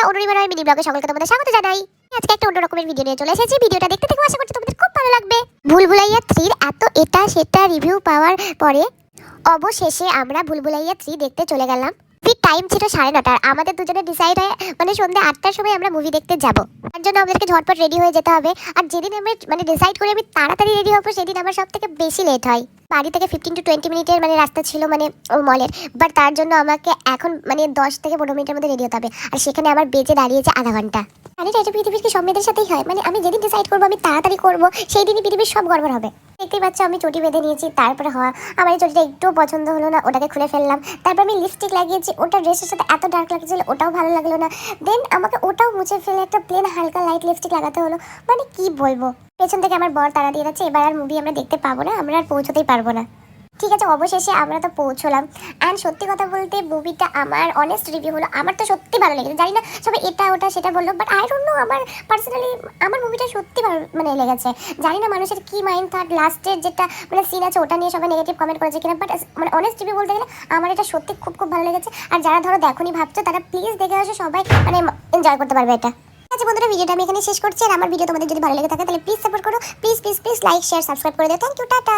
বন্ধুরা, অরুণিমার মিনি ব্লগে সকলকে তোমাদের স্বাগত জানাই। আজকে একটা অন্য রকমের ভিডিও নিয়ে চলে এসেছি। ভিডিওটা দেখতে থেকে আশা করছি তোমাদের খুব ভালো লাগবে। ভুলভুলাইয়া 3 এত এটা সেটা রিভিউ পাওয়ার পরে অবশেষে আমরা ভুলভুলাইয়া 3 দেখতে চলে গেলাম। ঠিক টাইম ছিল 9:30। আমাদের দুজনে ডিসাইড হয় মানে সন্ধ্যা 8টার সময় আমরা মুভি দেখতে যাব। তার জন্য আমাদেরকে ঝটপট রেডি হয়ে যেতে হবে। আর যেদিন আমি ডিসাইড করে আমি তাড়াতাড়ি রেডি হবো সেদিন আমার সব থেকে বেশি লেট হয়। বাড়ি থেকে 15 to 20 মিনিটের রাস্তা ছিল মলের। বাট তার জন্য আমাকে এখন 10 থেকে 15 মিনিটের মধ্যে রেডি হতে হবে। আর সেখানে আমার বেঁচে দাঁড়িয়েছে আধা ঘন্টা। এটা পৃথিবীর কি সব মেয়েদের সাথেই হয়? আমি যেদিন ডিসাইড করবো আমি তাড়াতাড়ি করবো, সেই দিনই পৃথিবীর সব গড়বড় হবে। দেখতেই পাচ্ছ আমি চটি বেঁধে নিয়েছি। তারপরে আমার এই চটিটা একটুও পছন্দ হলো না, ওটাকে খুলে ফেললাম। তারপর আমি লিপস্টিক লাগিয়েছি, ওটা ড্রেসের সাথে এত ডার্ক লাগছিল, ওটাও ভালো লাগলো না। দেন আমাকে ওটাও মুছে ফেলে একটা প্লেন হালকা লাইট লিপস্টিক লাগাতে হলো। কি বলবো, পেছন থেকে আমার বর তাড়া দিয়ে যাচ্ছে। এবার আর মুভি আমরা দেখতে পাবো না, আমরা আর পৌঁছতেই পারবো না। ঠিক আছে, অবশেষে আমরা তো পৌঁছলাম। অ্যান্ড সত্যি কথা বলতে মুভিটা আমার অনেস্ট রিভিউ হলো, আমার তো সত্যি ভালো লেগেছে। জানি না সবাই এটা ওটা সেটা বললো, বাট আই ডোন্ট নো, আমার পার্সোনালি আমার মুভিটা সত্যি ভালো লেগেছে। জানি না মানুষের কি মাইন্ড থার্ড লাস্টের যেটা সিন আছে ওটা নিয়ে সবাই নেগেটিভ কমেন্ট করেছে কিনা, বাট অনেস্ট রিভিউ বলতে গেলে আমার এটা সত্যি খুব খুব ভালো লেগেছে। আর যারা ধরো দেখোনি ভাবছো তারা প্লিজ দেখে আসো, সবাই এনজয় করতে পারবে এটা। আচ্ছা বন্ধুরা, ভিডিওটা আমি এখানে শেষ করছি। আর আমার ভিডিও তোমাদের যদি ভালো লেগে থাকে তাহলে প্লিজ সাপোর্ট করো, please please please like share subscribe করে দিও। Thank you, tata.